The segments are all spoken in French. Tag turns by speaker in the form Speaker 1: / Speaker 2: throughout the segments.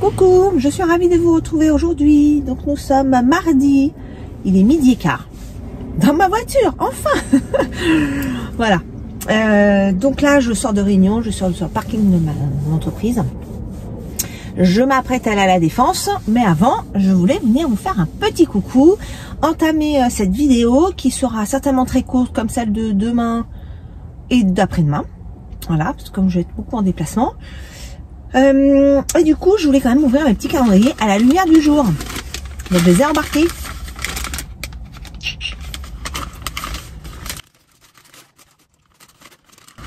Speaker 1: Coucou, je suis ravie de vous retrouver aujourd'hui. Donc nous sommes mardi, il est 12h15. Dans ma voiture, enfin. Voilà. Donc là, je sors de réunion, je sors sur le parking de mon entreprise. Je m'apprête à aller à la Défense, mais avant, je voulais venir vous faire un petit coucou, entamer cette vidéo qui sera certainement très courte comme celle de demain et d'après-demain. Voilà, parce que comme je vais être beaucoup en déplacement. Et du coup, je voulais quand même ouvrir mes petits calendriers à la lumière du jour. Donc, je les ai embarqués.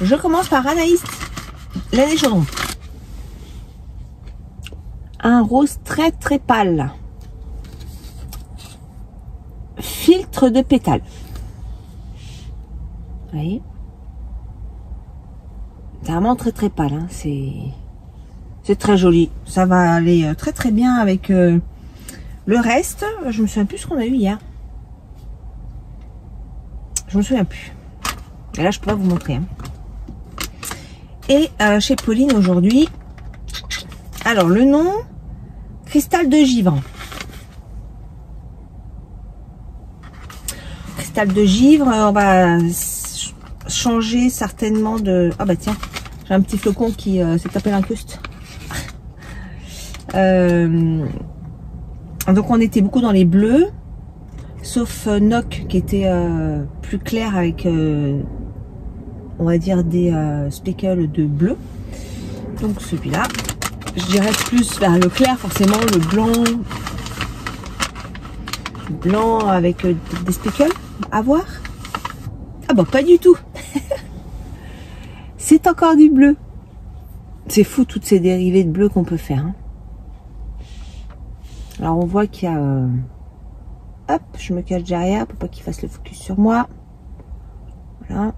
Speaker 1: Je commence par Anaïs, l'année chaudron. Un rose très très pâle. Filtre de pétales. Vous voyez? C'est vraiment très très pâle. Hein. C'est très joli. Ça va aller très très bien avec le reste. Je me souviens plus ce qu'on a eu hier. Je me souviens plus. Et là, je peux pas vous montrer. Hein. Et chez Pauline aujourd'hui, alors le nom, cristal de givre. Cristal de givre, on va changer certainement de... Ah bah tiens, j'ai un petit flocon qui s'est tapé l'incruste. Donc on était beaucoup dans les bleus, sauf Noc qui était plus clair avec... on va dire des speckles de bleu. Donc celui-là, je dirais plus vers le clair, forcément le blanc avec des speckles. À voir. Ah bah pas du tout. C'est encore du bleu. C'est fou toutes ces dérivés de bleu qu'on peut faire. Hein. Alors on voit qu'il y a... hop, je me cache derrière pour pas qu'il fasse le focus sur moi. Voilà.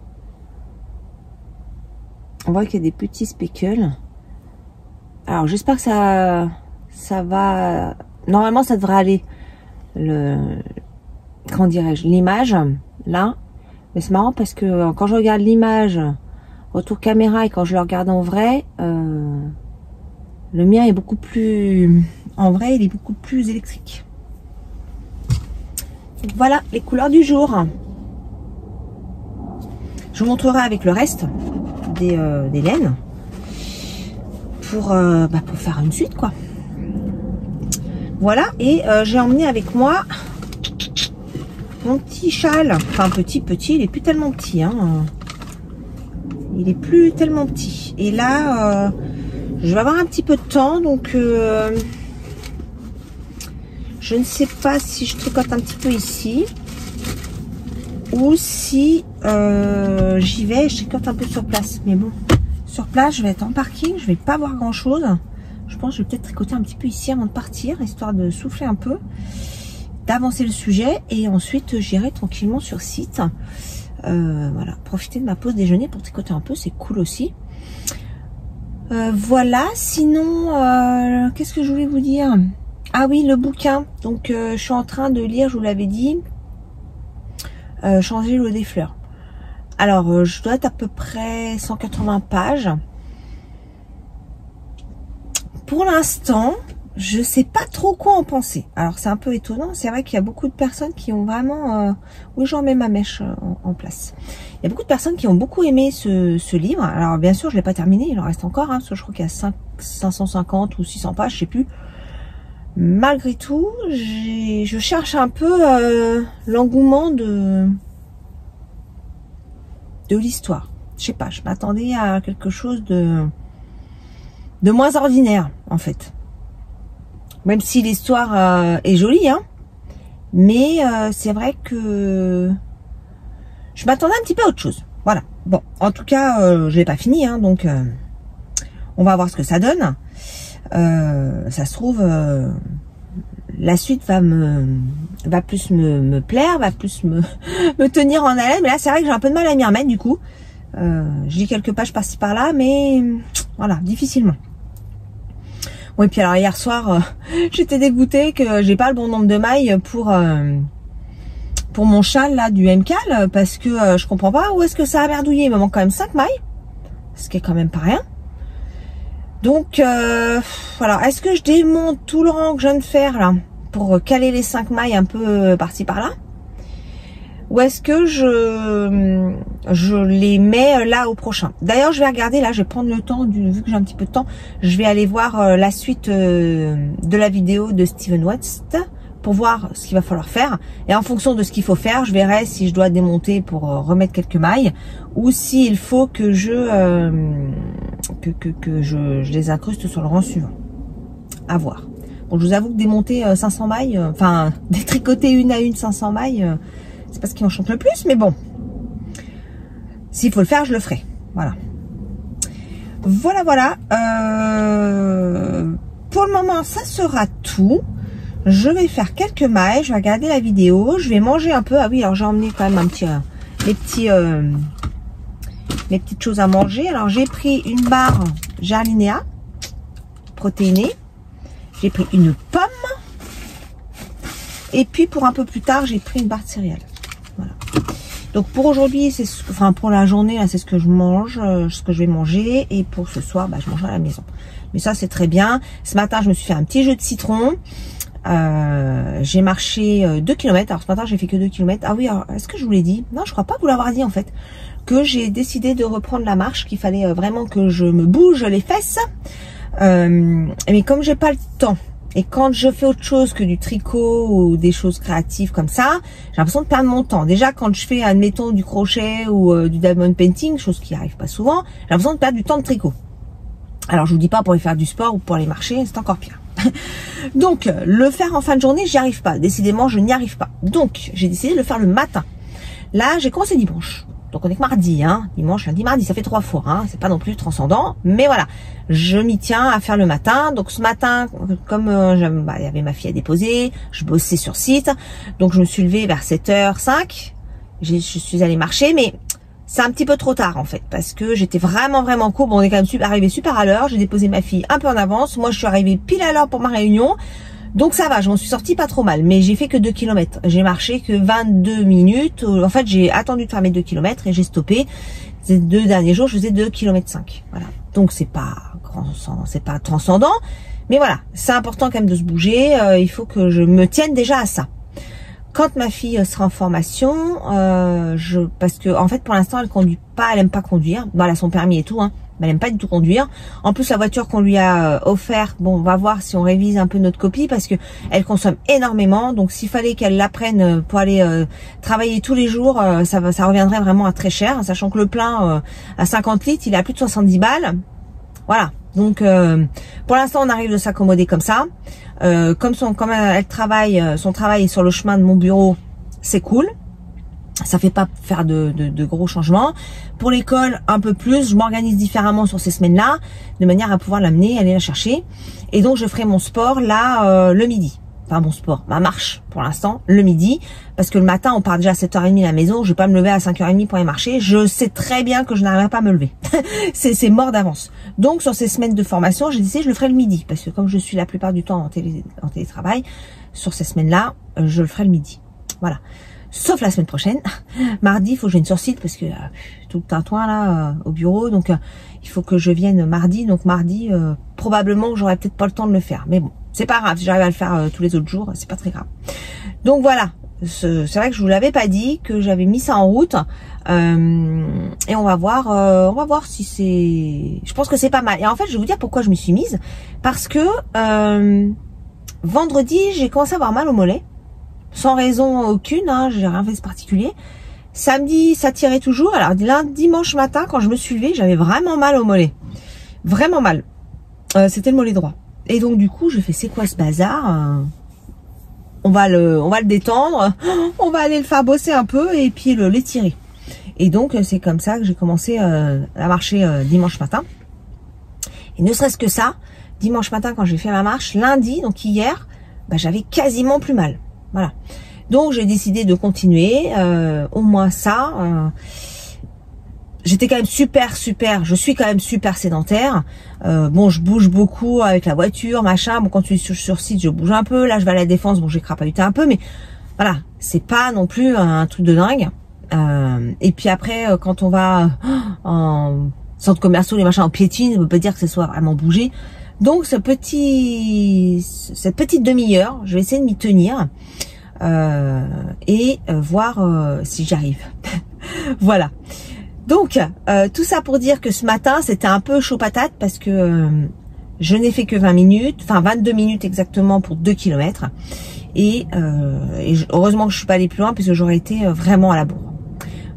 Speaker 1: On voit qu'il y a des petits speckles. Alors j'espère que ça va... Normalement ça devrait aller. Comment dirais-je, l'image là. Mais c'est marrant parce que quand je regarde l'image retour caméra et quand je le regarde en vrai, le mien est beaucoup plus... En vrai, il est beaucoup plus électrique. Donc, voilà les couleurs du jour. Je vous montrerai avec le reste des laines pour faire une suite quoi. Voilà, et j'ai emmené avec moi mon petit châle. Enfin petit, il est plus tellement petit hein. Il est plus tellement petit. Et là je vais avoir un petit peu de temps, donc je ne sais pas si je tricote un petit peu ici ou si j'y vais et je tricote un peu sur place. Mais bon, sur place je vais être en parking, je vais pas voir grand chose. Je pense que je vais peut-être tricoter un petit peu ici avant de partir, histoire de souffler un peu, d'avancer le sujet, et ensuite j'irai tranquillement sur site. Voilà, profiter de ma pause déjeuner pour tricoter un peu, c'est cool aussi. Voilà, sinon, qu'est-ce que je voulais vous dire? Ah oui, le bouquin. Donc je suis en train de lire, je vous l'avais dit, Changer l'eau des fleurs. Alors je dois être à peu près 180 pages. Pour l'instant, je sais pas trop quoi en penser. Alors c'est un peu étonnant, c'est vrai qu'il y a beaucoup de personnes qui ont vraiment... oui, j'en mets ma mèche en place. Il y a beaucoup de personnes qui ont beaucoup aimé ce livre. Alors bien sûr, je l'ai pas terminé, il en reste encore, hein, parce que je crois qu'il y a 550 ou 600 pages, je sais plus. Malgré tout, je cherche un peu l'engouement de l'histoire. Je sais pas, je m'attendais à quelque chose de moins ordinaire, en fait. Même si l'histoire est jolie, hein. Mais c'est vrai que je m'attendais un petit peu à autre chose. Voilà. Bon, en tout cas, je l'ai pas fini, hein, donc on va voir ce que ça donne. Ça se trouve, la suite va plus me plaire, va plus me tenir en haleine. Mais là, c'est vrai que j'ai un peu de mal à m'y remettre, du coup. Je lis quelques pages par-ci par-là, mais voilà, difficilement. Oui, puis alors hier soir, j'étais dégoûtée que j'ai pas le bon nombre de mailles pour mon châle là du MCAL, parce que je comprends pas où est-ce que ça a merdouillé. Il me manque quand même 5 mailles, ce qui est quand même pas rien. Donc, voilà. Est-ce que je démonte tout le rang que je viens de faire là pour caler les 5 mailles un peu par-ci par-là, ou est-ce que je les mets là au prochain? D'ailleurs, je vais regarder là, je vais prendre le temps, vu que j'ai un petit peu de temps, je vais aller voir la suite de la vidéo de Steven West pour voir ce qu'il va falloir faire. Et en fonction de ce qu'il faut faire, je verrai si je dois démonter pour remettre quelques mailles, ou s'il faut que je les incruste sur le rang suivant. À voir. Bon, je vous avoue que démonter 500 mailles, enfin détricoter une à une 500 mailles, c'est pas ce qui m'enchante le plus, mais bon. S'il faut le faire, je le ferai. Voilà. Voilà. Pour le moment, ça sera tout. Je vais faire quelques mailles, je vais regarder la vidéo, je vais manger un peu. Ah oui, alors j'ai emmené quand même un petit, mes petites choses à manger. Alors j'ai pris une barre Jarlinéa protéinée. J'ai pris une pomme. Et puis pour un peu plus tard, j'ai pris une barre de céréales. Voilà. Donc pour aujourd'hui, enfin pour la journée, c'est ce que je mange, ce que je vais manger. Et pour ce soir, je mangerai à la maison. Mais ça, c'est très bien. Ce matin, je me suis fait un petit jus de citron. J'ai marché 2 km. Alors ce matin, j'ai fait que 2 km. Ah oui, est-ce que je vous l'ai dit? Non, je crois pas vous l'avoir dit en fait. Que j'ai décidé de reprendre la marche, qu'il fallait vraiment que je me bouge les fesses. Mais comme j'ai pas le temps, et quand je fais autre chose que du tricot ou des choses créatives comme ça, j'ai l'impression de perdre mon temps. Déjà, quand je fais, admettons, du crochet ou du diamond painting, chose qui arrive pas souvent, j'ai l'impression de perdre du temps de tricot. Alors, je vous dis pas pour aller faire du sport ou pour aller marcher, c'est encore pire. Donc, le faire en fin de journée, j'y arrive pas. Décidément, je n'y arrive pas. Donc, j'ai décidé de le faire le matin. Là, j'ai commencé dimanche. Donc on est que mardi, hein, dimanche, lundi, mardi, ça fait 3 fois, hein, c'est pas non plus transcendant, mais voilà, je m'y tiens à faire le matin. Donc ce matin, comme il y avait ma fille à déposer, je bossais sur site, donc je me suis levée vers 7h05, je suis allée marcher, mais c'est un petit peu trop tard en fait, parce que j'étais vraiment court. Bon, on est quand même arrivé super à l'heure, j'ai déposé ma fille un peu en avance, moi je suis arrivée pile à l'heure pour ma réunion. Donc ça va, je m'en suis sortie pas trop mal, mais j'ai fait que 2 km. J'ai marché que 22 minutes. En fait, j'ai attendu de faire mes 2 km et j'ai stoppé. Ces 2 derniers jours, je faisais 2 km 5. Voilà. Donc c'est pas transcendant, mais voilà, c'est important quand même de se bouger. Il faut que je me tienne déjà à ça. Quand ma fille sera en formation, parce que en fait pour l'instant elle conduit pas, elle aime pas conduire. Bon, elle a son permis et tout, hein. Mais elle aime pas du tout conduire. En plus, la voiture qu'on lui a offerte, bon, on va voir si on révise un peu notre copie parce que elle consomme énormément. Donc, s'il fallait qu'elle l'apprenne pour aller travailler tous les jours, ça reviendrait vraiment à très cher, sachant que le plein à 50 litres, il est à plus de 70 balles. Voilà. Donc, pour l'instant, on arrive de s'accommoder comme ça. Comme elle travaille, son travail est sur le chemin de mon bureau, c'est cool. Ça fait pas faire de gros changements. Pour l'école, un peu plus, je m'organise différemment sur ces semaines-là, de manière à pouvoir l'amener, aller la chercher. Et donc, je ferai mon sport là, le midi. Enfin, mon sport, ma marche, pour l'instant, le midi. Parce que le matin, on part déjà à 7h30 à la maison. Je vais pas me lever à 5h30 pour aller marcher. Je sais très bien que je n'arriverai pas à me lever. c'est mort d'avance. Donc, sur ces semaines de formation, j'ai décidé, je le ferai le midi. Parce que comme je suis la plupart du temps en télétravail, sur ces semaines-là, je le ferai le midi. Voilà. Sauf la semaine prochaine. Mardi, il faut que je vienne sur site parce que tout le tintouin là au bureau. Donc, il faut que je vienne mardi. Donc, mardi, probablement que j'aurai peut-être pas le temps de le faire. Mais bon, c'est pas grave. Si j'arrive à le faire tous les autres jours, c'est pas très grave. Donc, voilà. C'est vrai que je vous l'avais pas dit, que j'avais mis ça en route. Et on va voir si c'est... Je pense que c'est pas mal. Et en fait, je vais vous dire pourquoi je me suis mise. Parce que vendredi, j'ai commencé à avoir mal au mollet. Sans raison aucune, hein, j'ai rien fait de particulier. Samedi, ça tirait toujours. Alors dimanche matin, quand je me suis levée, j'avais vraiment mal au mollet. Vraiment mal. C'était le mollet droit. Et donc du coup, je fais c'est quoi ce bazar? On va le détendre. On va aller le faire bosser un peu et puis l'étirer. Et donc c'est comme ça que j'ai commencé à marcher dimanche matin. Et ne serait-ce que ça, dimanche matin quand j'ai fait ma marche, lundi, donc hier, j'avais quasiment plus mal. Voilà. Donc j'ai décidé de continuer, au moins ça. J'étais quand même je suis quand même super sédentaire. Bon, je bouge beaucoup avec la voiture, machin. Bon, quand je suis sur site, je bouge un peu. Là, je vais à la Défense, bon, j'ai crapahuté un peu, mais voilà, c'est pas non plus un truc de dingue. Et puis après, quand on va centres commerciaux, les machins en piétine, on ne peut pas dire que ce soit vraiment bougé. Donc cette petite demi-heure, je vais essayer de m'y tenir et voir si j'y arrive. Voilà. Donc tout ça pour dire que ce matin c'était un peu chaud patate parce que je n'ai fait que 20 minutes, enfin 22 minutes exactement pour 2 km. Et heureusement que je suis pas allée plus loin puisque j'aurais été vraiment à la bourre.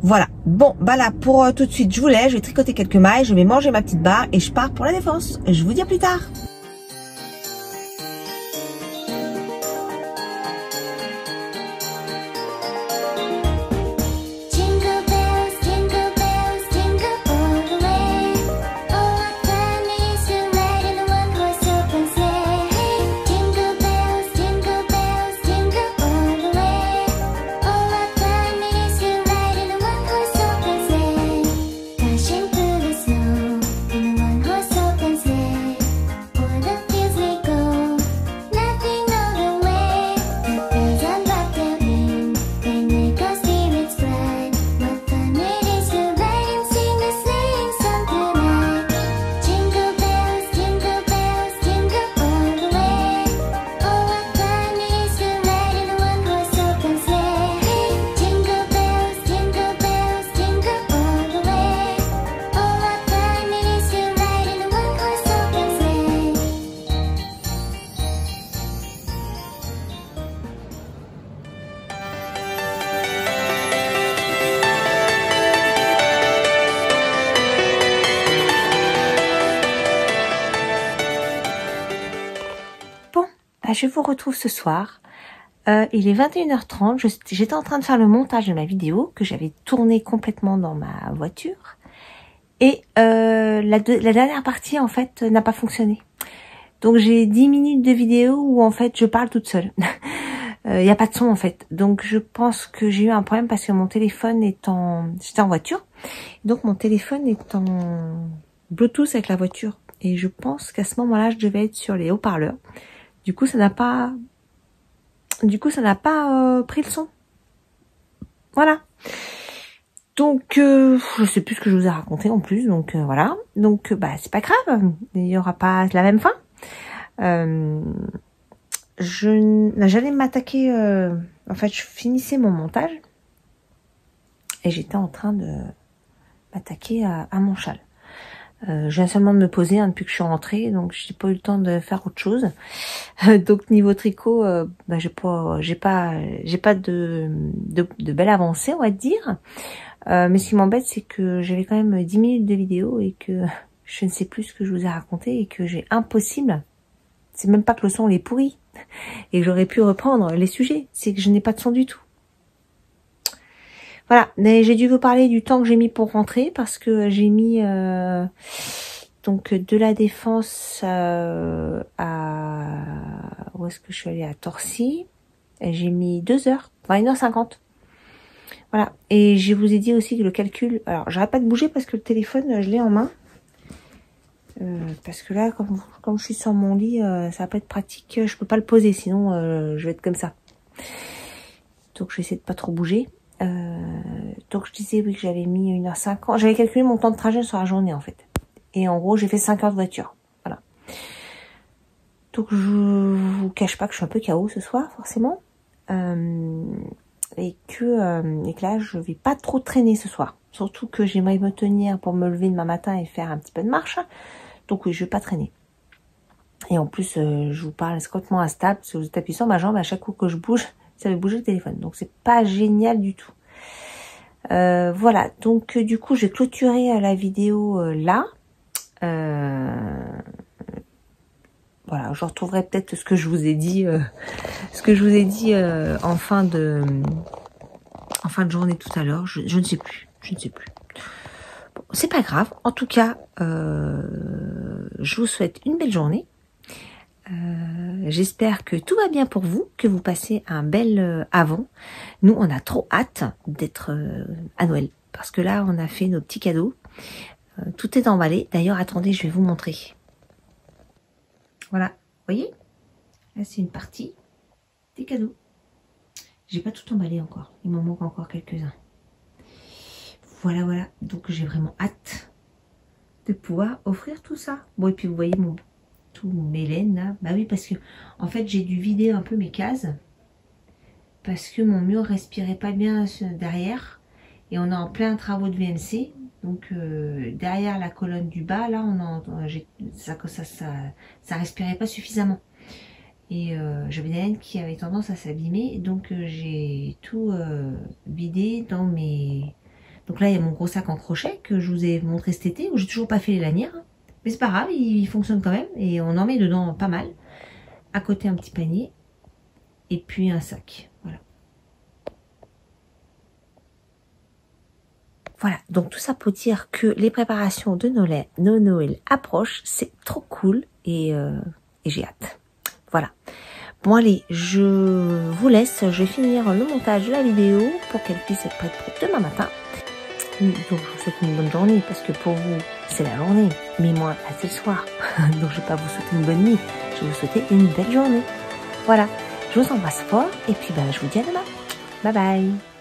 Speaker 1: Voilà. Bon, bah là pour tout de suite je vous laisse, je vais tricoter quelques mailles, je vais manger ma petite barre et je pars pour la défense. Je vous dis à plus tard. Je vous retrouve ce soir. Il est 21h30. J'étais en train de faire le montage de ma vidéo que j'avais tournée complètement dans ma voiture. Et la dernière partie, en fait, n'a pas fonctionné. Donc, j'ai 10 minutes de vidéo où, en fait, je parle toute seule. Il n'y a pas de son, en fait. Donc, je pense que j'ai eu un problème parce que mon téléphone est en... J'étais en voiture. Donc, mon téléphone est en Bluetooth avec la voiture. Et je pense qu'à ce moment-là, je devais être sur les haut-parleurs. Du coup, ça n'a pas pris le son. Voilà. Donc, je sais plus ce que je vous ai raconté en plus. Donc, voilà. Donc, bah, c'est pas grave. Il n'y aura pas la même fin. J'allais m'attaquer... en fait, je finissais mon montage. Et j'étais en train de m'attaquer à mon châle. Je viens seulement de me poser depuis que je suis rentrée, donc j'ai pas eu le temps de faire autre chose. Donc niveau tricot, bah, j'ai pas de belle avancée, on va dire. Mais ce qui m'embête, c'est que j'avais quand même 10 minutes de vidéo et que je ne sais plus ce que je vous ai raconté et que j'ai impossible. C'est même pas que le son est pourri et que j'aurais pu reprendre les sujets, c'est que je n'ai pas de son du tout. Voilà, mais j'ai dû vous parler du temps que j'ai mis pour rentrer parce que j'ai mis donc de la Défense à où est-ce que je suis allée, à Torcy, et j'ai mis 2 heures, enfin 1h50. Voilà, et je vous ai dit aussi que le calcul, alors j'arrête pas de bouger parce que le téléphone je l'ai en main. Parce que là, comme je suis sur mon lit, ça va pas être pratique, je peux pas le poser, sinon je vais être comme ça. Donc je vais essayer de pas trop bouger. Donc je disais oui que j'avais mis 1h50. J'avais calculé mon temps de trajet sur la journée en fait. Et en gros j'ai fait 5 heures de voiture. Voilà. Donc je vous cache pas que je suis un peu KO ce soir forcément. Et que là je vais pas trop traîner ce soir. Surtout que j'aimerais me tenir pour me lever demain matin et faire un petit peu de marche. Donc oui, je vais pas traîner. Et en plus je vous parle, c'est complètement instable. Si vous appuyez sur ma jambe, à chaque coup que je bouge, ça fait bouger le téléphone. Donc c'est pas génial du tout. Voilà, donc du coup je vais clôturer la vidéo là. Voilà, je retrouverai peut-être ce que je vous ai dit, en fin de journée tout à l'heure. Je ne sais plus, Bon, c'est pas grave. En tout cas, je vous souhaite une belle journée. J'espère que tout va bien pour vous, que vous passez un bel avant. Nous, on a trop hâte d'être à Noël, parce que là, on a fait nos petits cadeaux. Tout est emballé. D'ailleurs, attendez, je vais vous montrer. Voilà, vous voyez? Là, c'est une partie des cadeaux. J'ai pas tout emballé encore. Il m'en manque encore quelques-uns. Voilà. Donc, j'ai vraiment hâte de pouvoir offrir tout ça. Bon, et puis vous voyez tout mes laines là. Bah oui, parce que en fait j'ai dû vider un peu mes cases. Parce que mon mur respirait pas bien derrière. Et on est en plein travaux de VNC. Donc derrière la colonne du bas, là, ça respirait pas suffisamment. Et j'avais des laines qui avaient tendance à s'abîmer. Donc j'ai tout vidé dans mes... Donc là, il y a mon gros sac en crochet que je vous ai montré cet été, où j'ai toujours pas fait les lanières. Mais c'est pas grave, il fonctionne quand même. Et on en met dedans pas mal. À côté, un petit panier. Et puis un sac. Voilà. Voilà, donc tout ça pour dire que les préparations de Noël approchent. C'est trop cool et j'ai hâte. Voilà. Bon allez, je vous laisse. Je vais finir le montage de la vidéo pour qu'elle puisse être prête pour demain matin. Donc je vous souhaite une bonne journée parce que pour vous, c'est la journée. Mais moi, là, c'est le soir. Donc je vais pas vous souhaiter une bonne nuit. Je vais vous souhaiter une belle journée. Voilà. Je vous embrasse fort et puis je vous dis à demain. Bye bye.